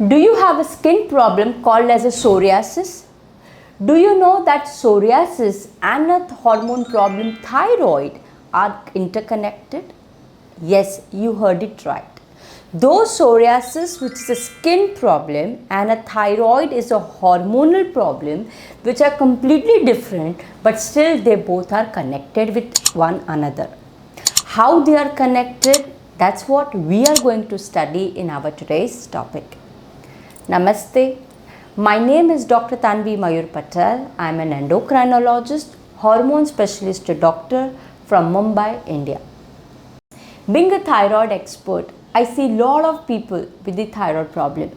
Do you have a skin problem called as a psoriasis? Do you know that psoriasis and a hormone problem thyroid are interconnected? Yes, you heard it right. Though psoriasis, which is a skin problem, and a thyroid is a hormonal problem, which are completely different, but still they both are connected with one another. How they are connected, that's what we are going to study in our today's topic. Namaste. My name is Dr. Tanvi Mayur Patel. I am an endocrinologist, hormone specialist doctor from Mumbai, India. Being a thyroid expert, I see a lot of people with the thyroid problem.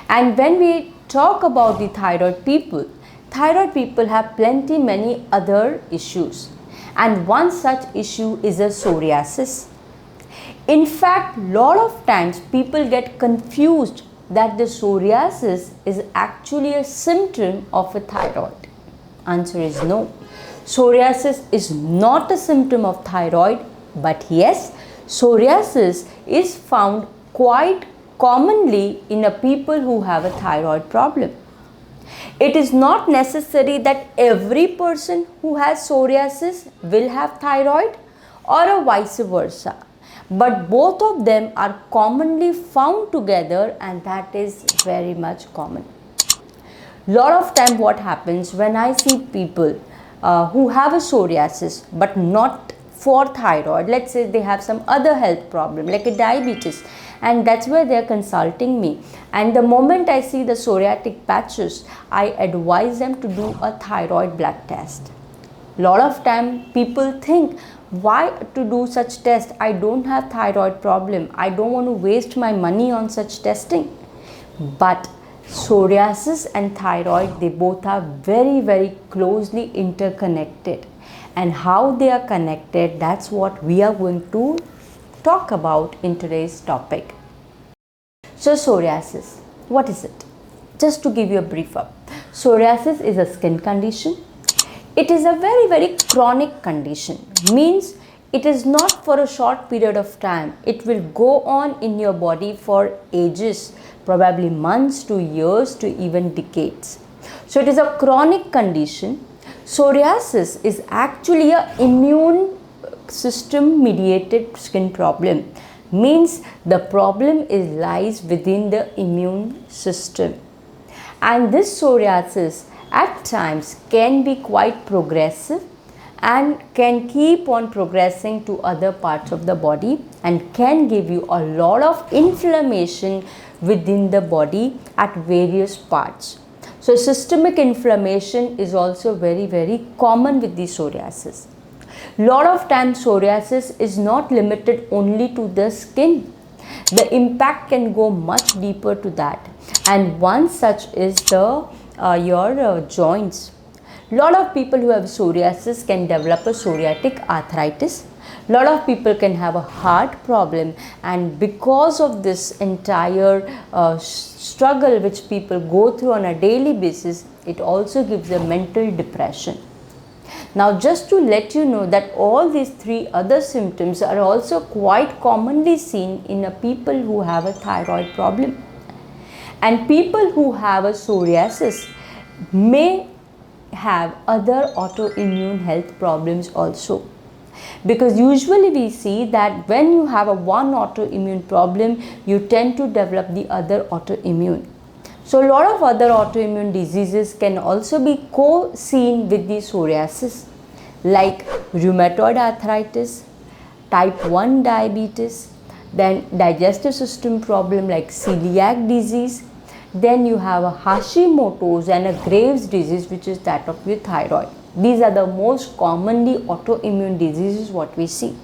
And when we talk about the thyroid people have many other issues. And one such issue is a psoriasis. In fact, lot of times people get confused that the psoriasis is actually a symptom of a thyroid. Answer is no. Psoriasis is not a symptom of thyroid, but yes, psoriasis is found quite commonly in a people who have a thyroid problem. It is not necessary that every person who has psoriasis will have thyroid or a vice versa. But both of them are commonly found together, and that is very much common. Lot of time what happens when I see people who have a psoriasis but not for thyroid, let's say they have some other health problem like a diabetes, and that's where they are consulting me, and the moment I see the psoriatic patches, I advise them to do a thyroid blood test. Lot of time people think, why to do such test? I don't have thyroid problem. I don't want to waste my money on such testing. But psoriasis and thyroid, they both are very closely interconnected. And how they are connected, that's what we are going to talk about in today's topic. So psoriasis, what is it? Just to give you a brief up. Psoriasis is a skin condition. It is a very chronic condition. Means it is not for a short period of time. It will go on in your body for ages, probably months to years to even decades. So it is a chronic condition. Psoriasis is actually an immune system mediated skin problem. Means the problem lies within the immune system. And this psoriasis at times can be quite progressive and can keep on progressing to other parts of the body and can give you a lot of inflammation within the body at various parts. So systemic inflammation is also very common with the psoriasis. Lot of times psoriasis is not limited only to the skin. The impact can go much deeper to that, and one such is your joints. Lot of people who have psoriasis can develop a psoriatic arthritis. Lot of people can have a heart problem, and because of this entire struggle which people go through on a daily basis, it also gives a mental depression. Now just to let you know that all these three other symptoms are also quite commonly seen in a people who have a thyroid problem. And people who have a psoriasis may have other autoimmune health problems also. Because usually we see that when you have one autoimmune problem, you tend to develop the other autoimmune. So a lot of other autoimmune diseases can also be co-seen with the psoriasis, like rheumatoid arthritis, type 1 diabetes, then digestive system problem like celiac disease. Then you have a Hashimoto's and a Graves' disease, which is that of your thyroid. These are the most commonly autoimmune diseases what we see.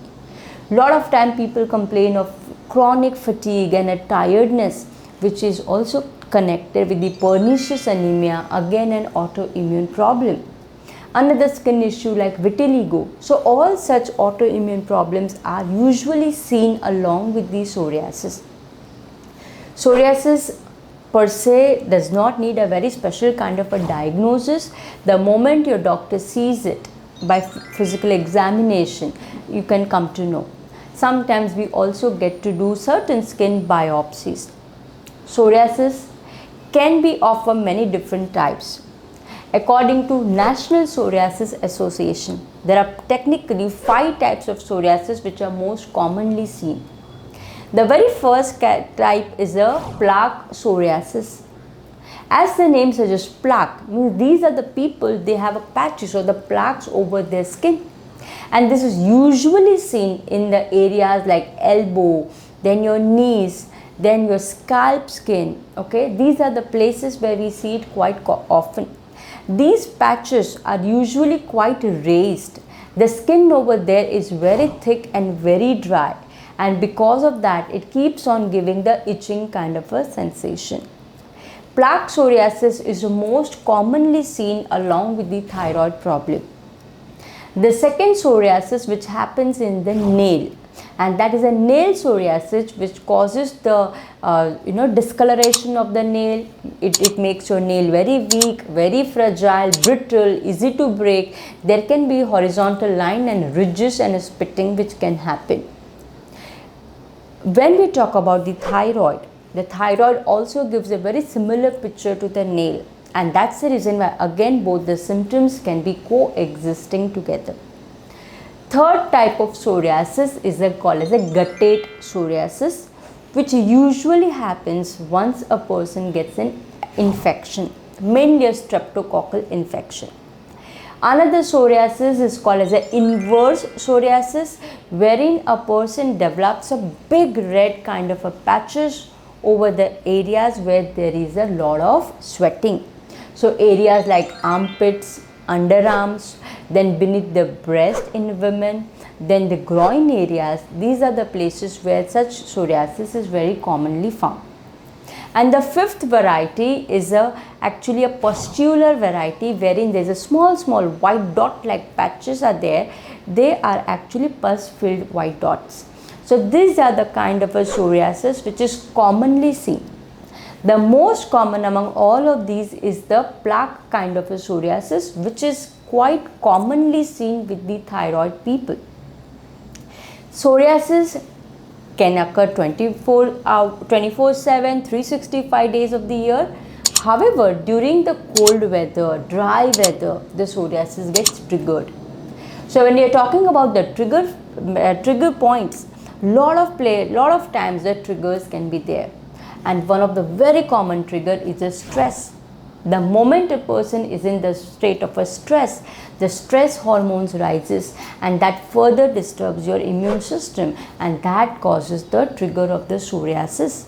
Lot of time people complain of chronic fatigue and a tiredness, which is also connected with the pernicious anemia, again an autoimmune problem. Another skin issue like vitiligo. So all such autoimmune problems are usually seen along with the psoriasis. Psoriasis per se does not need a very special kind of a diagnosis. The moment your doctor sees it by physical examination, you can come to know. Sometimes we also get to do certain skin biopsies. Psoriasis can be of many different types. According to National Psoriasis Association, there are technically 5 types of psoriasis which are most commonly seen. The very first type is a plaque psoriasis. As the name suggests, plaque means these are the people, they have a patches or the plaques over their skin, and this is usually seen in the areas like elbow, then your knees, then your scalp skin. Okay, these are the places where we see it quite often. These patches are usually quite raised. The skin over there is very thick and very dry, and because of that it keeps on giving the itching kind of a sensation. Plaque psoriasis is the most commonly seen along with the thyroid problem. The second psoriasis which happens in the nail, and that is a nail psoriasis which causes the discoloration of the nail. It makes your nail very weak, very fragile, brittle, easy to break. There can be horizontal line and ridges and spitting which can happen. When we talk about the thyroid also gives a very similar picture to the nail, and that's the reason why again both the symptoms can be coexisting together. Third type of psoriasis is called as a guttate psoriasis, which usually happens once a person gets an infection, mainly a streptococcal infection. Another psoriasis is called as an inverse psoriasis, wherein a person develops a big red kind of a patches over the areas where there is a lot of sweating. So areas like armpits, underarms, then beneath the breast in women, then the groin areas. These are the places where such psoriasis is very commonly found. And the fifth variety is actually a pustular variety, wherein there is a small white dot like patches are there. They are actually pus filled white dots. So these are the kind of a psoriasis which is commonly seen. The most common among all of these is the plaque kind of a psoriasis, which is quite commonly seen with the thyroid people. Psoriasis can occur 24/7, 365 days of the year. However, during the cold weather, dry weather, the psoriasis gets triggered. So when we are talking about the trigger points, lot of times the triggers can be there, and one of the very common trigger is the stress. The moment a person is in the state of a stress, the stress hormones rises, and that further disturbs your immune system, and that causes the trigger of the psoriasis.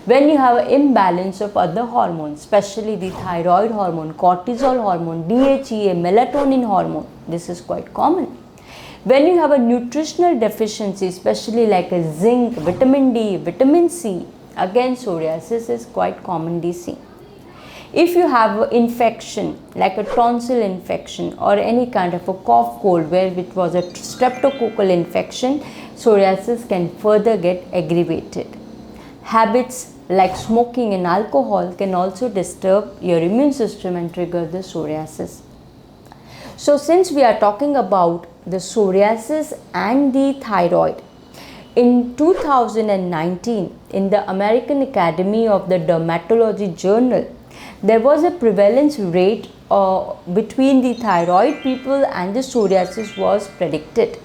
When you have an imbalance of other hormones, especially the thyroid hormone, cortisol hormone, DHEA, melatonin hormone, this is quite common. When you have a nutritional deficiency, especially like a zinc, vitamin D, vitamin C, again psoriasis is quite commonly seen. If you have an infection like a tonsil infection or any kind of a cough cold where it was a streptococcal infection, psoriasis can further get aggravated. Habits like smoking and alcohol can also disturb your immune system and trigger the psoriasis. So since we are talking about the psoriasis and the thyroid, in 2019 in the American Academy of the Dermatology Journal, there was a prevalence rate between the thyroid people and the psoriasis was predicted.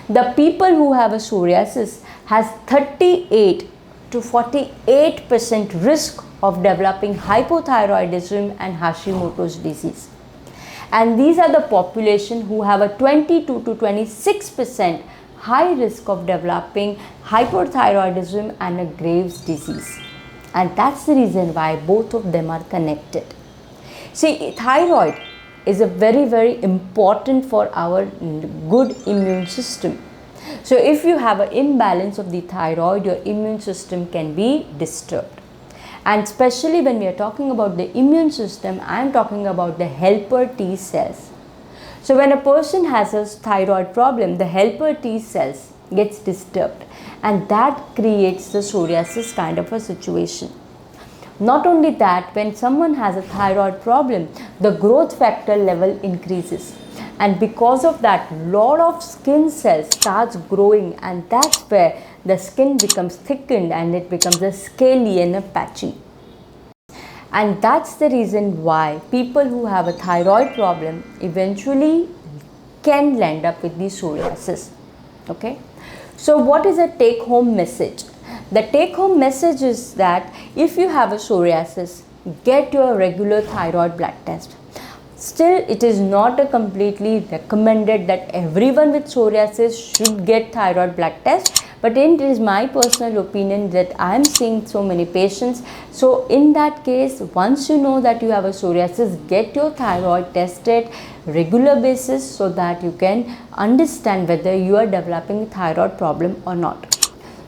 The people who have a psoriasis has 38 to 48% risk of developing hypothyroidism and Hashimoto's disease. And these are the population who have a 22 to 26% high risk of developing hypothyroidism and a Graves' disease. And that's the reason why both of them are connected. See, thyroid is a very important for our good immune system. So if you have an imbalance of the thyroid, your immune system can be disturbed. And especially when we are talking about the immune system, I am talking about the helper T cells. So when a person has a thyroid problem, the helper T cells gets disturbed, and that creates the psoriasis kind of a situation. Not only that, when someone has a thyroid problem, the growth factor level increases, and because of that, lot of skin cells starts growing, and that's where the skin becomes thickened and it becomes a scaly and a patchy. And that's the reason why people who have a thyroid problem eventually can land up with the psoriasis. Okay. So what is a take home message? The take home message is that if you have a psoriasis, get your regular thyroid blood test. Still, it is not a completely recommended that everyone with psoriasis should get thyroid blood test, but it is my personal opinion that I am seeing so many patients. So in that case, once you know that you have a psoriasis, get your thyroid tested regular basis so that you can understand whether you are developing a thyroid problem or not.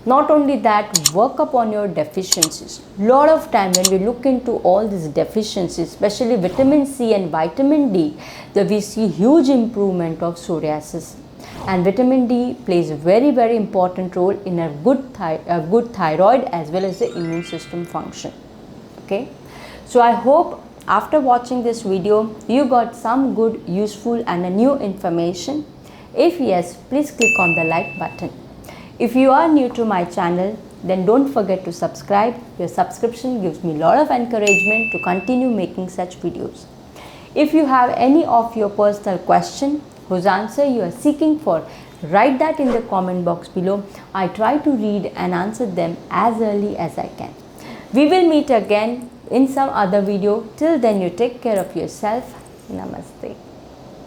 Not only that, work upon your deficiencies. Lot of time when we look into all these deficiencies, especially vitamin C and vitamin D, that we see huge improvement of psoriasis. And vitamin D plays a very important role in a good thyroid as well as the immune system function. Okay, so I hope after watching this video you got some good, useful and a new information. If yes, please click on the like button. If you are new to my channel, then don't forget to subscribe. Your subscription gives me a lot of encouragement to continue making such videos. If you have any of your personal question whose answer you are seeking for, write that in the comment box below. I try to read and answer them as early as I can. We will meet again in some other video. Till then, you take care of yourself. Namaste.